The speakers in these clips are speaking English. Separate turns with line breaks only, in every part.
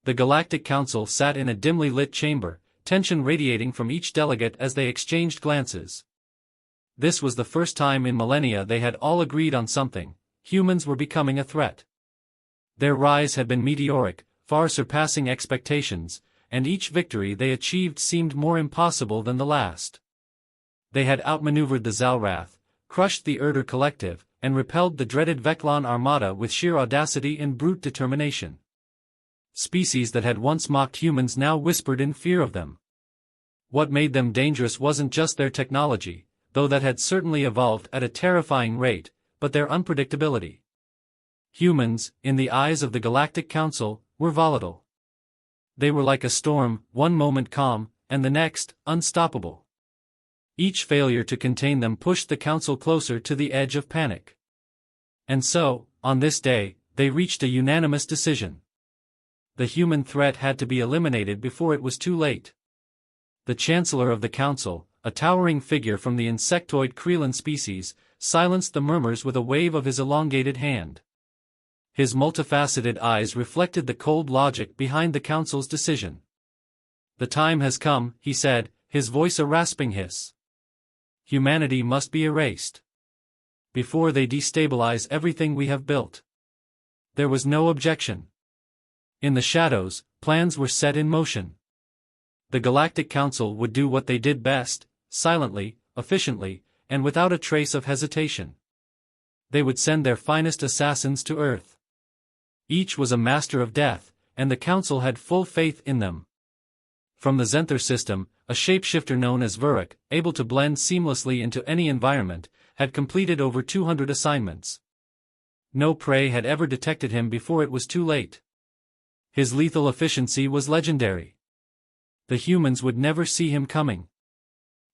The Galactic Council sat in a dimly lit chamber, tension radiating from each delegate as they exchanged glances. This was the first time in millennia they had all agreed on something: humans were becoming a threat. Their rise had been meteoric, far surpassing expectations, and each victory they achieved seemed more impossible than the last. They had outmaneuvered the Zalrath, crushed the Erder Collective, and repelled the dreaded Veclon Armada with sheer audacity and brute determination. Species that had once mocked humans now whispered in fear of them. What made them dangerous wasn't just their technology, though that had certainly evolved at a terrifying rate, but their unpredictability. Humans, in the eyes of the Galactic Council, were volatile. They were like a storm, one moment calm, and the next, unstoppable. Each failure to contain them pushed the Council closer to the edge of panic. And so, on this day, they reached a unanimous decision. The human threat had to be eliminated before it was too late. The Chancellor of the Council, a towering figure from the insectoid Krelin species, silenced the murmurs with a wave of his elongated hand. His multifaceted eyes reflected the cold logic behind the Council's decision. "The time has come," he said, his voice a rasping hiss. "Humanity must be erased before they destabilize everything we have built." There was no objection. In the shadows, plans were set in motion. The Galactic Council would do what they did best, silently, efficiently, and without a trace of hesitation. They would send their finest assassins to Earth. Each was a master of death, and the Council had full faith in them. From the Zenther system, a shapeshifter known as Vuruk, able to blend seamlessly into any environment, had completed over 200 assignments. No prey had ever detected him before it was too late. His lethal efficiency was legendary. The humans would never see him coming.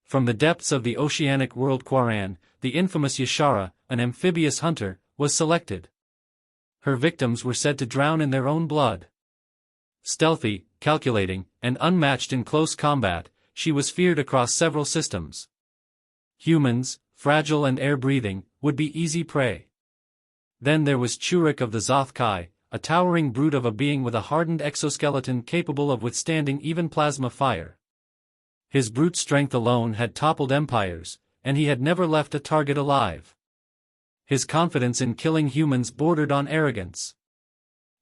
From the depths of the oceanic world Quaran, the infamous Yashara, an amphibious hunter, was selected. Her victims were said to drown in their own blood. Stealthy, calculating, and unmatched in close combat, she was feared across several systems. Humans, fragile and air-breathing, would be easy prey. Then there was Churuk of the Zoth Kai, a towering brute of a being with a hardened exoskeleton capable of withstanding even plasma fire. His brute strength alone had toppled empires, and he had never left a target alive. His confidence in killing humans bordered on arrogance.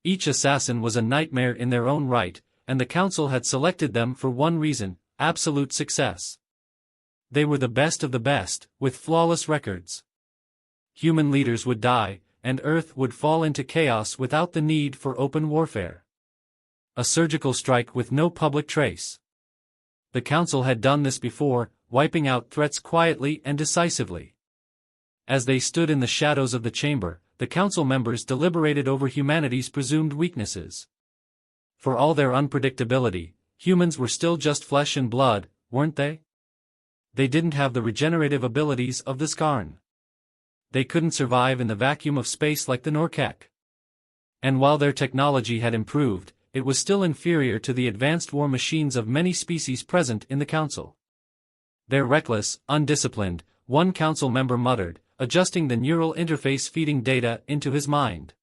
Each assassin was a nightmare in their own right, and the Council had selected them for one reason: absolute success. They were the best of the best, with flawless records. Human leaders would die, and Earth would fall into chaos without the need for open warfare. A surgical strike with no public trace. The Council had done this before, wiping out threats quietly and decisively. As they stood in the shadows of the chamber, the Council members deliberated over humanity's presumed weaknesses. For all their unpredictability, humans were still just flesh and blood, weren't they? They didn't have the regenerative abilities of the Skarn. They couldn't survive in the vacuum of space like the Norkek. And while their technology had improved, it was still inferior to the advanced war machines of many species present in the Council. "They're reckless, undisciplined," one Council member muttered, adjusting the neural interface feeding data into his mind.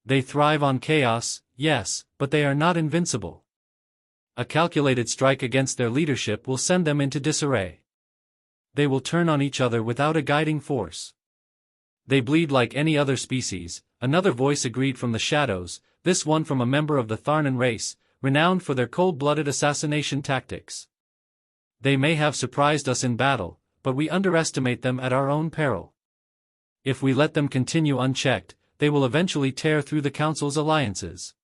"They thrive on chaos, yes, but they are not invincible. A calculated strike against their leadership will send them into disarray. They will turn on each other without a guiding force. They bleed like any other species," another voice agreed from the shadows, this one from a member of the Tharnan race, renowned for their cold-blooded assassination tactics. "They may have surprised us in battle, but we underestimate them at our own peril. If we let them continue unchecked, they will eventually tear through the Council's alliances."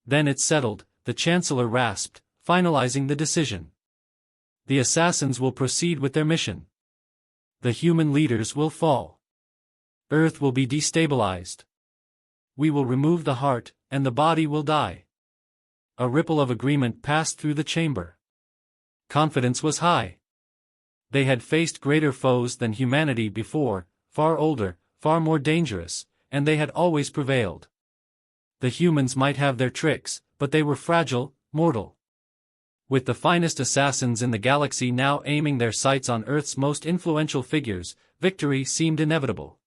"Then it's settled," the Chancellor rasped, finalizing the decision. "The assassins will proceed with their mission. The human leaders will fall. Earth will be destabilized. We will remove the heart, and the body will die." A ripple of agreement passed through the chamber. Confidence was high. They had faced greater foes than humanity before, far older, far more dangerous, and they had always prevailed. The humans might have their tricks, but they were fragile, mortal. With the finest assassins in the galaxy now aiming their sights on Earth's most influential figures, victory seemed inevitable.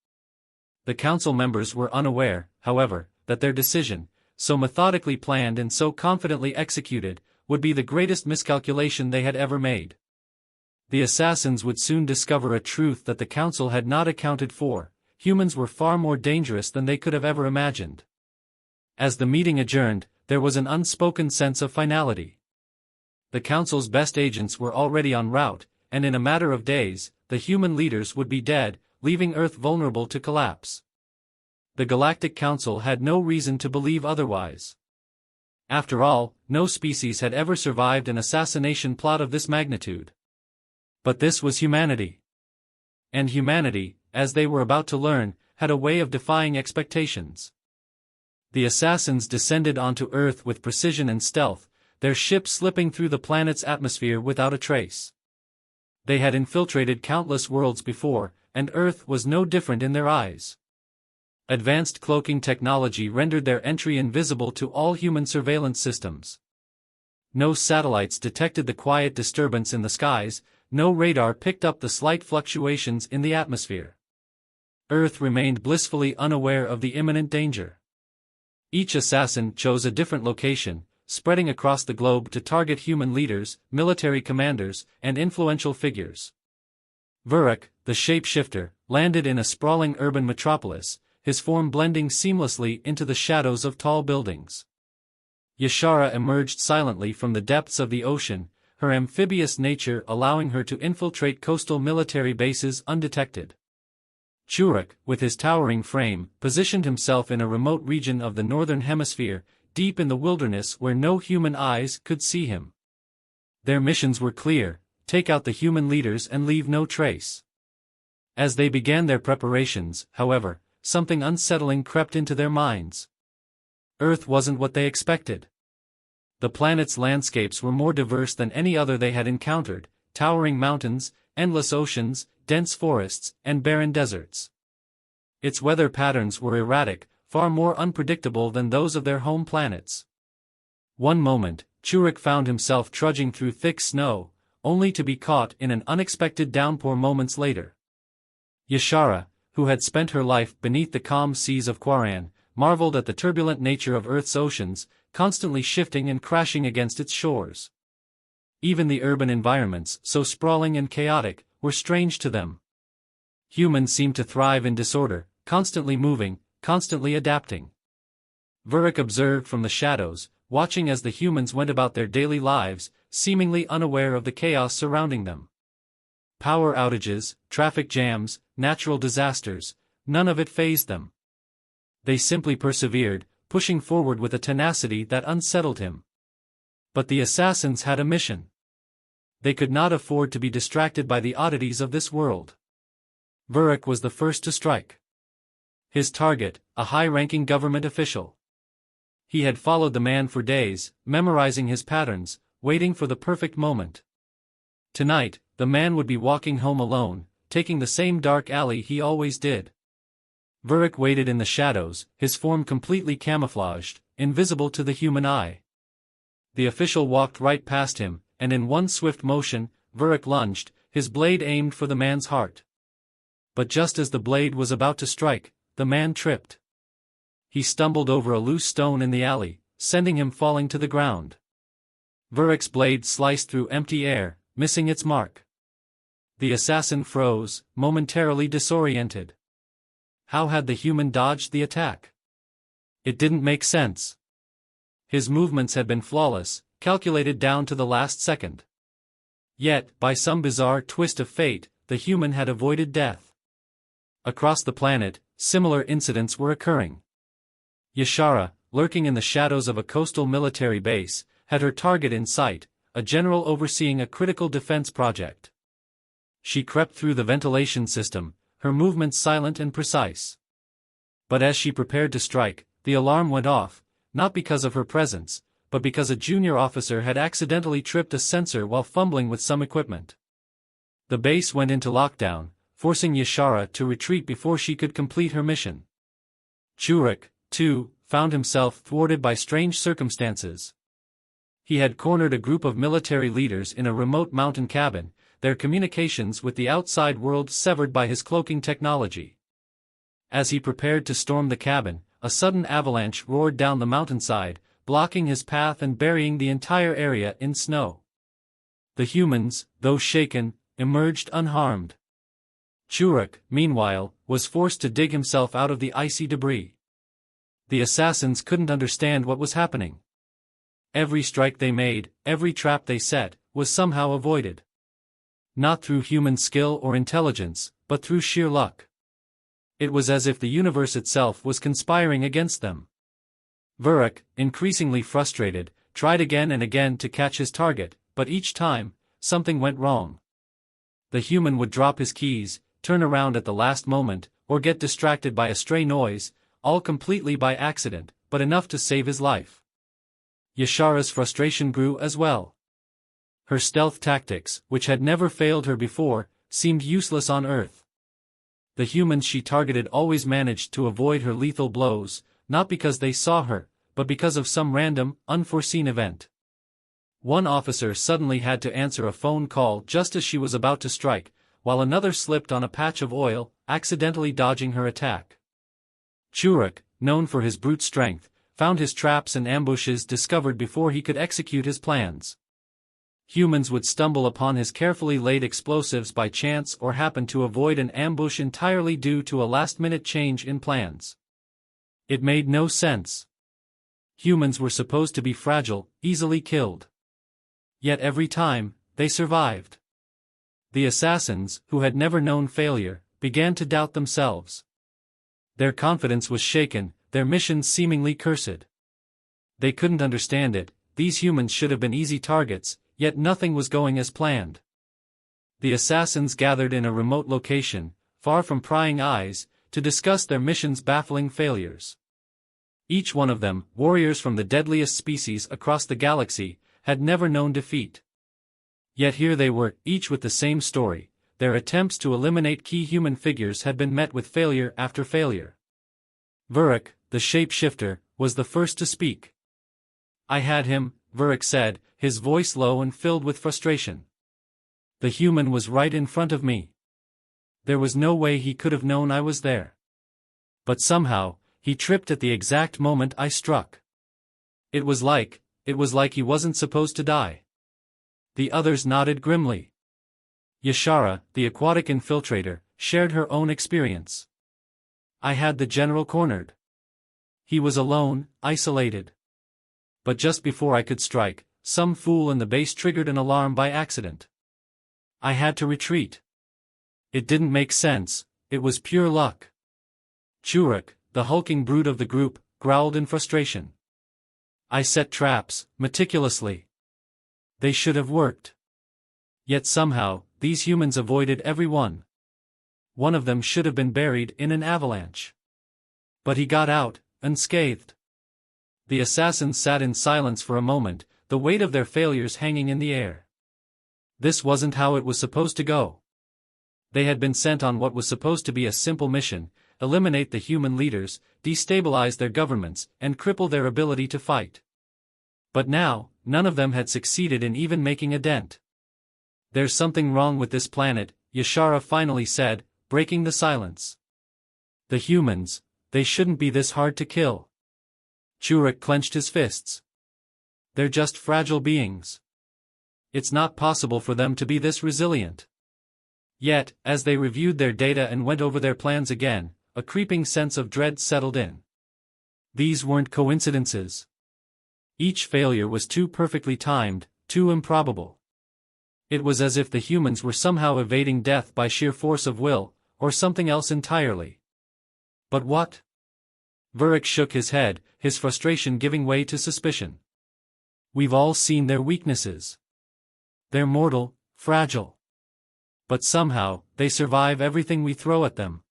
The Council members were unaware, however, that their decision, so methodically planned and so confidently executed, would be the greatest miscalculation they had ever made. The assassins would soon discover a truth that the Council had not accounted for: humans were far more dangerous than they could have ever imagined. As the meeting adjourned, there was an unspoken sense of finality. The Council's best agents were already en route, and in a matter of days, the human leaders would be dead, leaving Earth vulnerable to collapse. The Galactic Council had no reason to believe otherwise. After all, no species had ever survived an assassination plot of this magnitude. But this was humanity. And humanity, as they were about to learn, had a way of defying expectations. The assassins descended onto Earth with precision and stealth, their ship slipping through the planet's atmosphere without a trace. They had infiltrated countless worlds before, and Earth was no different in their eyes. Advanced cloaking technology rendered their entry invisible to all human surveillance systems. No satellites detected the quiet disturbance in the skies, no radar picked up the slight fluctuations in the atmosphere. Earth remained blissfully unaware of the imminent danger. Each assassin chose a different location, spreading across the globe to target human leaders, military commanders, and influential figures. Vurek, the shapeshifter, landed in a sprawling urban metropolis, his form blending seamlessly into the shadows of tall buildings. Yashara emerged silently from the depths of the ocean, her amphibious nature allowing her to infiltrate coastal military bases undetected. Churuk, with his towering frame, positioned himself in a remote region of the northern hemisphere, deep in the wilderness where no human eyes could see him. Their missions were clear: take out the human leaders and leave no trace. As they began their preparations, however, something unsettling crept into their minds. Earth wasn't what they expected. The planet's landscapes were more diverse than any other they had encountered: towering mountains, endless oceans, dense forests, and barren deserts. Its weather patterns were erratic, far more unpredictable than those of their home planets. One moment, Churuk found himself trudging through thick snow, only to be caught in an unexpected downpour moments later. Yashara, who had spent her life beneath the calm seas of Quaran, marveled at the turbulent nature of Earth's oceans, constantly shifting and crashing against its shores. Even the urban environments, so sprawling and chaotic, were strange to them. Humans seemed to thrive in disorder, constantly moving, constantly adapting. Vurek observed from the shadows, watching as the humans went about their daily lives, seemingly unaware of the chaos surrounding them. Power outages, traffic jams, natural disasters, none of it fazed them. They simply persevered, pushing forward with a tenacity that unsettled him. But the assassins had a mission. They could not afford to be distracted by the oddities of this world. Vurek was the first to strike. His target, a high-ranking government official. He had followed the man for days, memorizing his patterns, waiting for the perfect moment. Tonight, the man would be walking home alone, taking the same dark alley he always did. Vurek waited in the shadows, his form completely camouflaged, invisible to the human eye. The official walked right past him, and in one swift motion, Vurek lunged, his blade aimed for the man's heart. But just as the blade was about to strike, the man tripped. He stumbled over a loose stone in the alley, sending him falling to the ground. Vurek's blade sliced through empty air, missing its mark. The assassin froze, momentarily disoriented. How had the human dodged the attack? It didn't make sense. His movements had been flawless, calculated down to the last second. Yet, by some bizarre twist of fate, the human had avoided death. Across the planet, similar incidents were occurring. Yashara, lurking in the shadows of a coastal military base, had her target in sight, a general overseeing a critical defense project. She crept through the ventilation system, her movements silent and precise. But as she prepared to strike, the alarm went off, not because of her presence, but because a junior officer had accidentally tripped a sensor while fumbling with some equipment. The base went into lockdown, forcing Yashara to retreat before she could complete her mission. Churuk, too, found himself thwarted by strange circumstances. He had cornered a group of military leaders in a remote mountain cabin, their communications with the outside world severed by his cloaking technology. As he prepared to storm the cabin, a sudden avalanche roared down the mountainside, blocking his path and burying the entire area in snow. The humans, though shaken, emerged unharmed. Churuk, meanwhile, was forced to dig himself out of the icy debris. The assassins couldn't understand what was happening. Every strike they made, every trap they set, was somehow avoided. Not through human skill or intelligence, but through sheer luck. It was as if the universe itself was conspiring against them. Vurek, increasingly frustrated, tried again and again to catch his target, but each time, something went wrong. The human would drop his keys, turn around at the last moment, or get distracted by a stray noise, all completely by accident, but enough to save his life. Yashara's frustration grew as well. Her stealth tactics, which had never failed her before, seemed useless on Earth. The humans she targeted always managed to avoid her lethal blows, not because they saw her, but because of some random, unforeseen event. One officer suddenly had to answer a phone call just as she was about to strike, while another slipped on a patch of oil, accidentally dodging her attack. Churuk, known for his brute strength, found his traps and ambushes discovered before he could execute his plans. Humans would stumble upon his carefully laid explosives by chance or happen to avoid an ambush entirely due to a last-minute change in plans. It made no sense. Humans were supposed to be fragile, easily killed. Yet every time, they survived. The assassins, who had never known failure, began to doubt themselves. Their confidence was shaken, their missions seemingly cursed. They couldn't understand it. These humans should have been easy targets, yet nothing was going as planned. The assassins gathered in a remote location, far from prying eyes, to discuss their mission's baffling failures. Each one of them, warriors from the deadliest species across the galaxy, had never known defeat. Yet here they were, each with the same story. Their attempts to eliminate key human figures had been met with failure after failure. Vurek, the shapeshifter, was the first to speak. "I had him," Vurek said, his voice low and filled with frustration. "The human was right in front of me. There was no way he could have known I was there. But somehow, he tripped at the exact moment I struck. It was like he wasn't supposed to die." The others nodded grimly. Yashara, the aquatic infiltrator, shared her own experience. "I had the general cornered. He was alone, isolated. But just before I could strike, some fool in the base triggered an alarm by accident. I had to retreat. It didn't make sense, it was pure luck." Churuk, the hulking brute of the group, growled in frustration. "I set traps, meticulously. They should have worked. Yet somehow, these humans avoided every one. One of them should have been buried in an avalanche. But he got out, unscathed." The assassins sat in silence for a moment, the weight of their failures hanging in the air. This wasn't how it was supposed to go. They had been sent on what was supposed to be a simple mission: eliminate the human leaders, destabilize their governments, and cripple their ability to fight. But now, none of them had succeeded in even making a dent. "There's something wrong with this planet," Yashara finally said, breaking the silence. "The humans, they shouldn't be this hard to kill." Churuk clenched his fists. "They're just fragile beings. It's not possible for them to be this resilient." Yet, as they reviewed their data and went over their plans again, a creeping sense of dread settled in. These weren't coincidences. Each failure was too perfectly timed, too improbable. It was as if the humans were somehow evading death by sheer force of will, or something else entirely. But what? Vurek shook his head, his frustration giving way to suspicion. "We've all seen their weaknesses. They're mortal, fragile. But somehow, they survive everything we throw at them."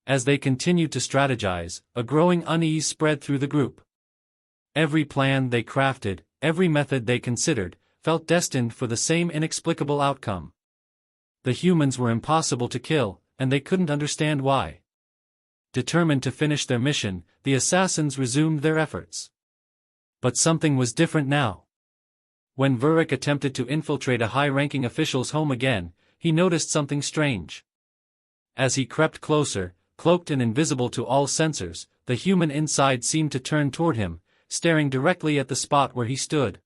As they continued to strategize, a growing unease spread through the group. Every plan they crafted, every method they considered, felt destined for the same inexplicable outcome. The humans were impossible to kill, and they couldn't understand why. Determined to finish their mission, the assassins resumed their efforts. But something was different now. When Vurek attempted to infiltrate a high-ranking official's home again, he noticed something strange. As he crept closer, cloaked and invisible to all sensors, the human inside seemed to turn toward him, staring directly at the spot where he stood.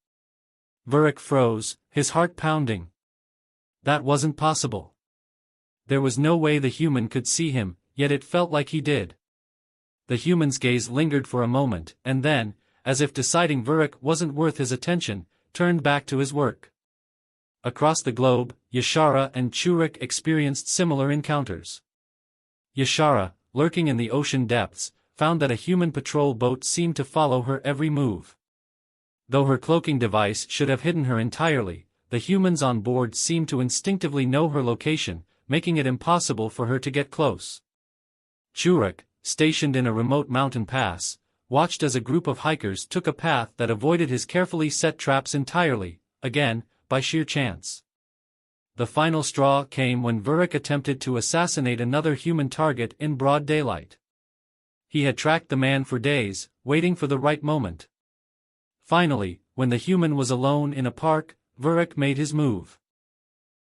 Vurek froze, his heart pounding. That wasn't possible. There was no way the human could see him, yet it felt like he did. The human's gaze lingered for a moment, and then, as if deciding Vurek wasn't worth his attention, turned back to his work. Across the globe, Yashara and Churek experienced similar encounters. Yashara, lurking in the ocean depths, found that a human patrol boat seemed to follow her every move. Though her cloaking device should have hidden her entirely, the humans on board seemed to instinctively know her location, making it impossible for her to get close. Churek, stationed in a remote mountain pass, watched as a group of hikers took a path that avoided his carefully set traps entirely, again, by sheer chance. The final straw came when Vurek attempted to assassinate another human target in broad daylight. He had tracked the man for days, waiting for the right moment. Finally, when the human was alone in a park, Vurek made his move.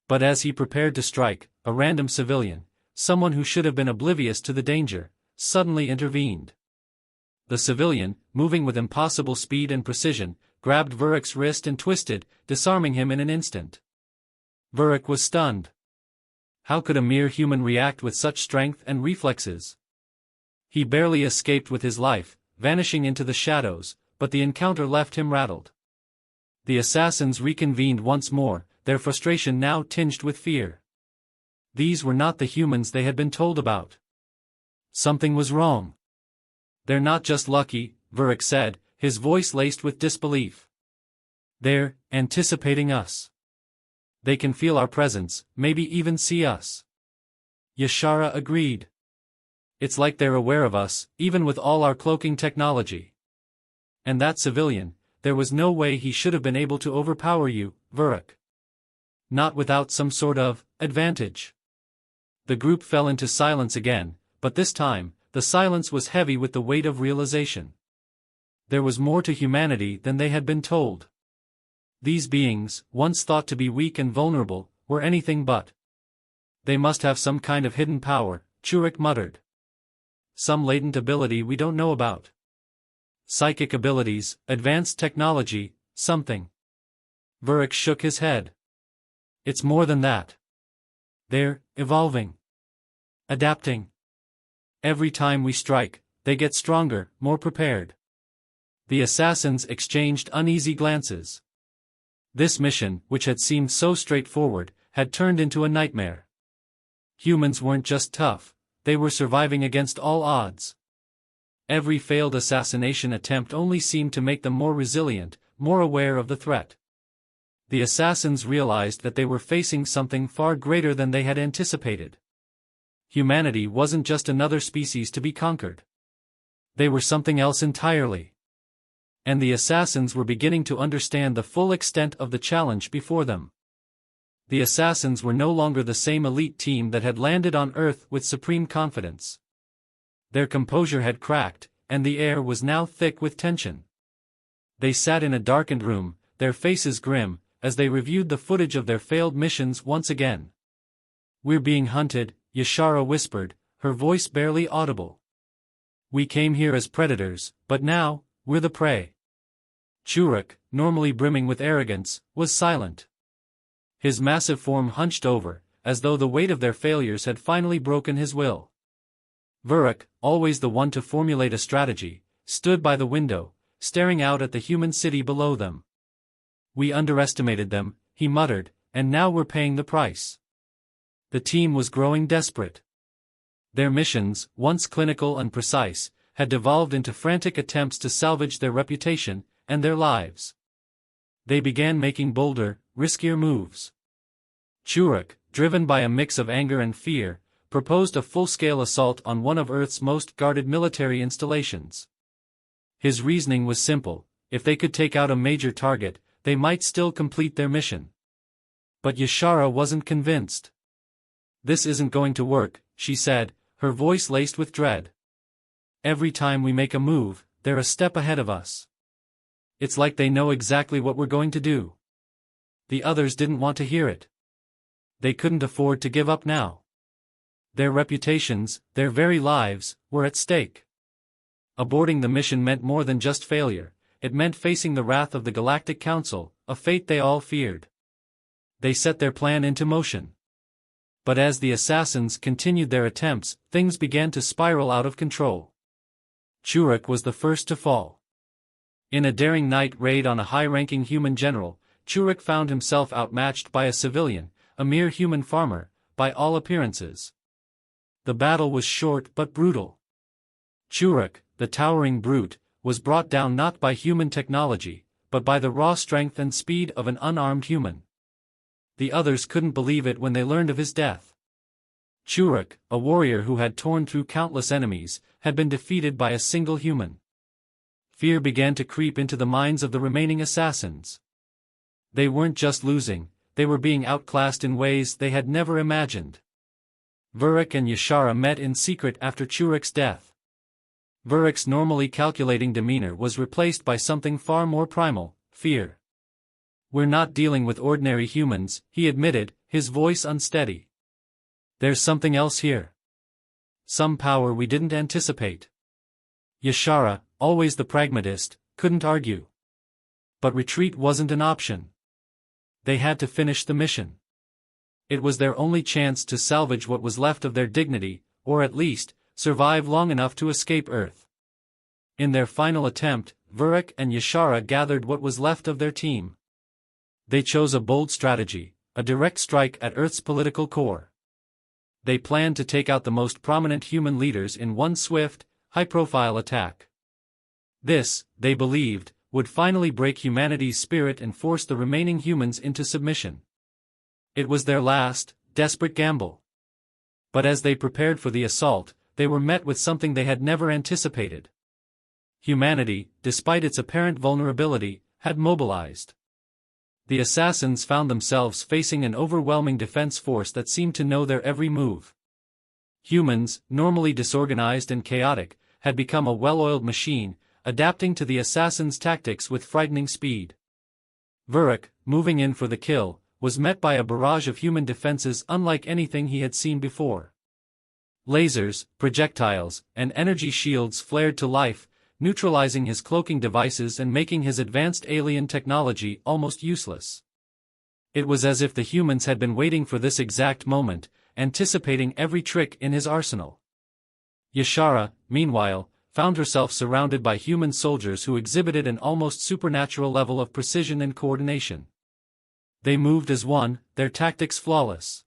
But as he prepared to strike, a random civilian, someone who should have been oblivious to the danger, suddenly intervened. The civilian, moving with impossible speed and precision, grabbed Vurek's wrist and twisted, disarming him in an instant. Vurek was stunned. How could a mere human react with such strength and reflexes? He barely escaped with his life, vanishing into the shadows, but the encounter left him rattled. The assassins reconvened once more, their frustration now tinged with fear. These were not the humans they had been told about. Something was wrong. They're not just lucky, Vurek said, his voice laced with disbelief. They're anticipating us. They can feel our presence, maybe even see us. Yashara agreed. It's like they're aware of us, even with all our cloaking technology. And that civilian, there was no way he should have been able to overpower you, Vurek. Not without some sort of advantage. The group fell into silence again, but this time, the silence was heavy with the weight of realization. There was more to humanity than they had been told. These beings, once thought to be weak and vulnerable, were anything but. They must have some kind of hidden power, Churek muttered. Some latent ability we don't know about. Psychic abilities, advanced technology, something. Vurek shook his head. It's more than that. They're evolving. Adapting. Every time we strike, they get stronger, more prepared. The assassins exchanged uneasy glances. This mission, which had seemed so straightforward, had turned into a nightmare. Humans weren't just tough, they were surviving against all odds. Every failed assassination attempt only seemed to make them more resilient, more aware of the threat. The assassins realized that they were facing something far greater than they had anticipated. Humanity wasn't just another species to be conquered. They were something else entirely. And the assassins were beginning to understand the full extent of the challenge before them. The assassins were no longer the same elite team that had landed on Earth with supreme confidence. Their composure had cracked, and the air was now thick with tension. They sat in a darkened room, their faces grim, as they reviewed the footage of their failed missions once again. "We're being hunted," Yashara whispered, her voice barely audible. "We came here as predators, but now, we're the prey." Churek, normally brimming with arrogance, was silent. His massive form hunched over, as though the weight of their failures had finally broken his will. Vurek, always the one to formulate a strategy, stood by the window, staring out at the human city below them. "We underestimated them," he muttered, "and now we're paying the price." The team was growing desperate. Their missions, once clinical and precise, had devolved into frantic attempts to salvage their reputation and their lives. They began making bolder, riskier moves. Churek, driven by a mix of anger and fear, proposed a full-scale assault on one of Earth's most guarded military installations. His reasoning was simple: if they could take out a major target, they might still complete their mission. But Yashara wasn't convinced. "This isn't going to work," she said, her voice laced with dread. "Every time we make a move, they're a step ahead of us. It's like they know exactly what we're going to do." The others didn't want to hear it. They couldn't afford to give up now. Their reputations, their very lives, were at stake. Aborting the mission meant more than just failure, it meant facing the wrath of the Galactic Council, a fate they all feared. They set their plan into motion. But as the assassins continued their attempts, things began to spiral out of control. Churuk was the first to fall. In a daring night raid on a high-ranking human general, Churuk found himself outmatched by a civilian, a mere human farmer, by all appearances. The battle was short but brutal. Churuk, the towering brute, was brought down not by human technology, but by the raw strength and speed of an unarmed human. The others couldn't believe it when they learned of his death. Churuk, a warrior who had torn through countless enemies, had been defeated by a single human. Fear began to creep into the minds of the remaining assassins. They weren't just losing, they were being outclassed in ways they had never imagined. Vurek and Yashara met in secret after Churuk's death. Vurek's normally calculating demeanor was replaced by something far more primal, fear. "We're not dealing with ordinary humans," he admitted, his voice unsteady. "There's something else here. Some power we didn't anticipate." Yashara, always the pragmatist, couldn't argue. But retreat wasn't an option. They had to finish the mission. It was their only chance to salvage what was left of their dignity, or at least, survive long enough to escape Earth. In their final attempt, Vurek and Yashara gathered what was left of their team. They chose a bold strategy, a direct strike at Earth's political core. They planned to take out the most prominent human leaders in one swift, high-profile attack. This, they believed, would finally break humanity's spirit and force the remaining humans into submission. It was their last, desperate gamble. But as they prepared for the assault, they were met with something they had never anticipated. Humanity, despite its apparent vulnerability, had mobilized. The assassins found themselves facing an overwhelming defense force that seemed to know their every move. Humans, normally disorganized and chaotic, had become a well-oiled machine, adapting to the assassins' tactics with frightening speed. Vurek, moving in for the kill, was met by a barrage of human defenses unlike anything he had seen before. Lasers, projectiles, and energy shields flared to life, neutralizing his cloaking devices and making his advanced alien technology almost useless. It was as if the humans had been waiting for this exact moment, anticipating every trick in his arsenal. Yashara, meanwhile, found herself surrounded by human soldiers who exhibited an almost supernatural level of precision and coordination. They moved as one, their tactics flawless.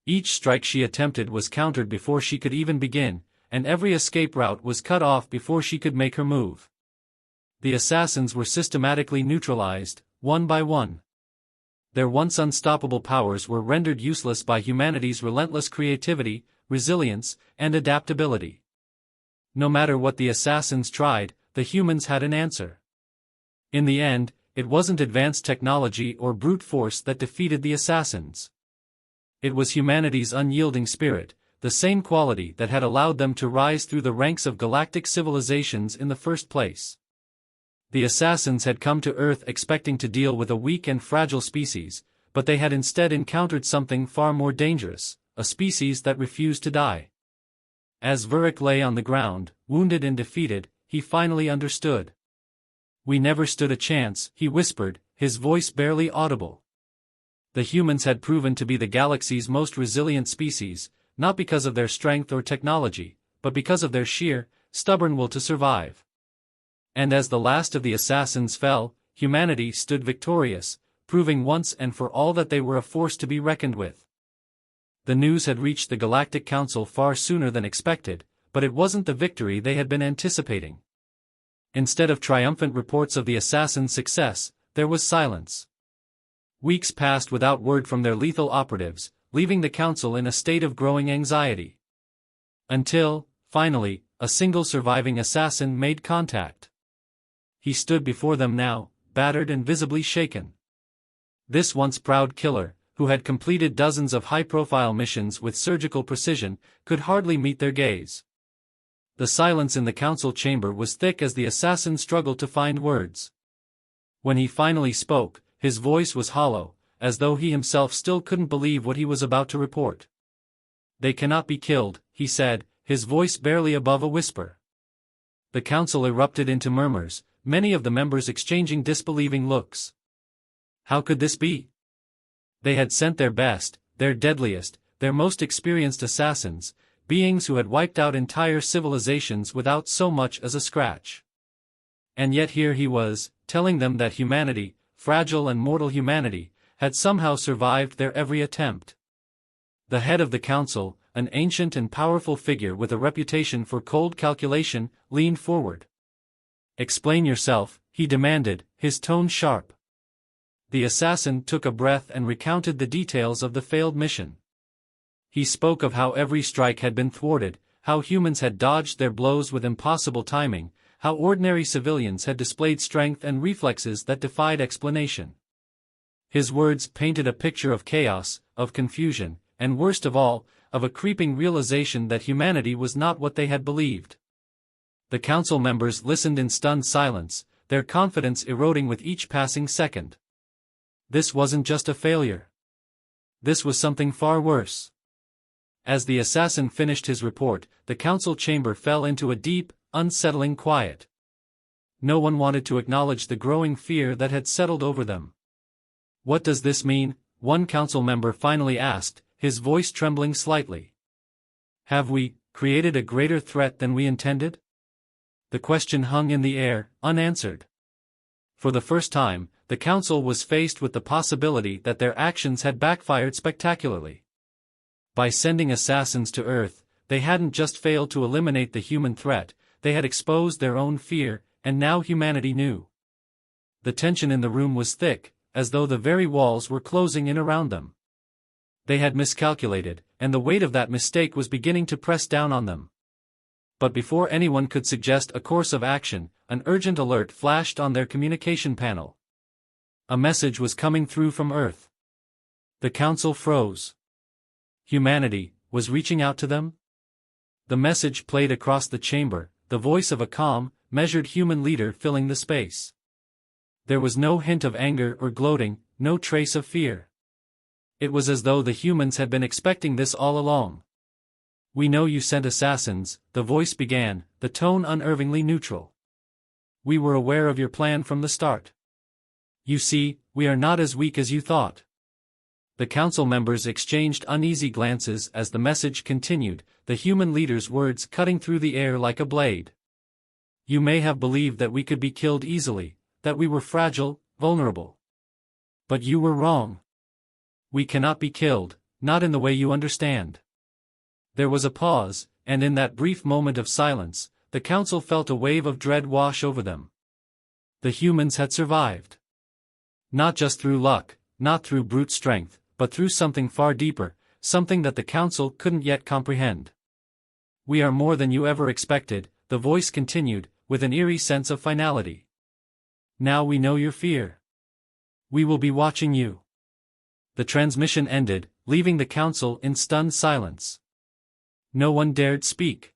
Each strike she attempted was countered before she could even begin, and every escape route was cut off before she could make her move. The assassins were systematically neutralized, one by one. Their once unstoppable powers were rendered useless by humanity's relentless creativity, resilience, and adaptability. No matter what the assassins tried, the humans had an answer. In the end, it wasn't advanced technology or brute force that defeated the assassins. It was humanity's unyielding spirit, the same quality that had allowed them to rise through the ranks of galactic civilizations in the first place. The assassins had come to Earth expecting to deal with a weak and fragile species, but they had instead encountered something far more dangerous, a species that refused to die. As Vurek lay on the ground, wounded and defeated, he finally understood. "We never stood a chance," he whispered, his voice barely audible. The humans had proven to be the galaxy's most resilient species, not because of their strength or technology, but because of their sheer, stubborn will to survive. And as the last of the assassins fell, humanity stood victorious, proving once and for all that they were a force to be reckoned with. The news had reached the Galactic Council far sooner than expected, but it wasn't the victory they had been anticipating. Instead of triumphant reports of the assassins' success, there was silence. Weeks passed without word from their lethal operatives, leaving the council in a state of growing anxiety. Until, finally, a single surviving assassin made contact. He stood before them now, battered and visibly shaken. This once proud killer, who had completed dozens of high-profile missions with surgical precision, could hardly meet their gaze. The silence in the council chamber was thick as the assassin struggled to find words. When he finally spoke, his voice was hollow, as though he himself still couldn't believe what he was about to report. "They cannot be killed," he said, his voice barely above a whisper. The council erupted into murmurs, many of the members exchanging disbelieving looks. How could this be? They had sent their best, their deadliest, their most experienced assassins, beings who had wiped out entire civilizations without so much as a scratch. And yet here he was, telling them that humanity, fragile and mortal humanity, had somehow survived their every attempt. The head of the council, an ancient and powerful figure with a reputation for cold calculation, leaned forward. "Explain yourself," he demanded, his tone sharp. The assassin took a breath and recounted the details of the failed mission. He spoke of how every strike had been thwarted, how humans had dodged their blows with impossible timing, how ordinary civilians had displayed strength and reflexes that defied explanation. His words painted a picture of chaos, of confusion, and worst of all, of a creeping realization that humanity was not what they had believed. The council members listened in stunned silence, their confidence eroding with each passing second. This wasn't just a failure. This was something far worse. As the assassin finished his report, the council chamber fell into a deep, unsettling quiet. No one wanted to acknowledge the growing fear that had settled over them. "What does this mean?" one council member finally asked, his voice trembling slightly. "Have we created a greater threat than we intended?" The question hung in the air, unanswered. For the first time, the council was faced with the possibility that their actions had backfired spectacularly. By sending assassins to Earth, they hadn't just failed to eliminate the human threat, they had exposed their own fear, and now humanity knew. The tension in the room was thick, as though the very walls were closing in around them. They had miscalculated, and the weight of that mistake was beginning to press down on them. But before anyone could suggest a course of action, an urgent alert flashed on their communication panel. A message was coming through from Earth. The council froze. Humanity was reaching out to them? The message played across the chamber, the voice of a calm, measured human leader filling the space. There was no hint of anger or gloating, no trace of fear. It was as though the humans had been expecting this all along. "We know you sent assassins," the voice began, the tone unervingly neutral. "We were aware of your plan from the start. You see, we are not as weak as you thought." The council members exchanged uneasy glances as the message continued, the human leader's words cutting through the air like a blade. "You may have believed that we could be killed easily, that we were fragile, vulnerable. But you were wrong. We cannot be killed, not in the way you understand." There was a pause, and in that brief moment of silence, the council felt a wave of dread wash over them. The humans had survived. Not just through luck, not through brute strength, but through something far deeper, something that the council couldn't yet comprehend. "We are more than you ever expected," the voice continued, with an eerie sense of finality. "Now we know your fear. We will be watching you." The transmission ended, leaving the council in stunned silence. No one dared speak.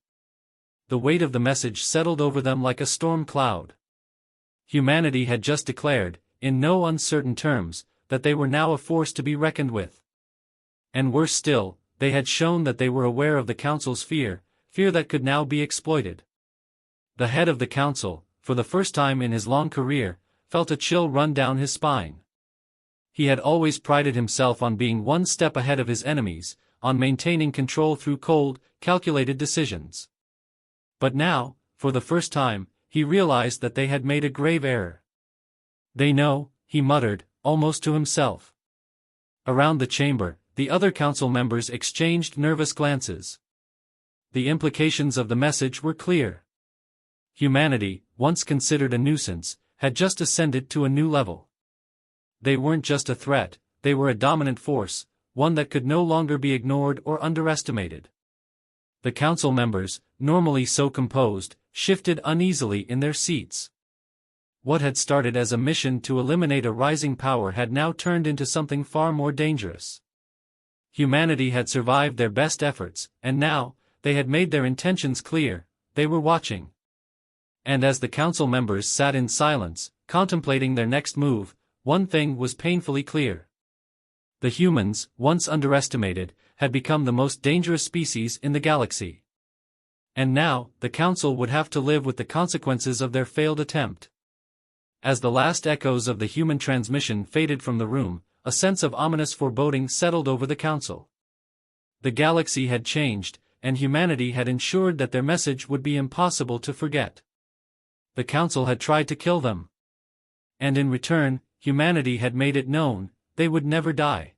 The weight of the message settled over them like a storm cloud. Humanity had just declared, in no uncertain terms, that they were now a force to be reckoned with. And worse still, they had shown that they were aware of the council's fear that could now be exploited. The head of the council, for the first time in his long career, felt a chill run down his spine. He had always prided himself on being one step ahead of his enemies, on maintaining control through cold, calculated decisions. But now, for the first time, he realized that they had made a grave error. "They know," he muttered, almost to himself. Around the chamber, the other council members exchanged nervous glances. The implications of the message were clear. Humanity, once considered a nuisance, had just ascended to a new level. They weren't just a threat, they were a dominant force, one that could no longer be ignored or underestimated. The council members, normally so composed, shifted uneasily in their seats. What had started as a mission to eliminate a rising power had now turned into something far more dangerous. Humanity had survived their best efforts, and now, they had made their intentions clear, they were watching. And as the council members sat in silence, contemplating their next move, one thing was painfully clear. The humans, once underestimated, had become the most dangerous species in the galaxy. And now, the Council would have to live with the consequences of their failed attempt. As the last echoes of the human transmission faded from the room, a sense of ominous foreboding settled over the Council. The galaxy had changed, and humanity had ensured that their message would be impossible to forget. The Council had tried to kill them. And in return, humanity had made it known, they would never die.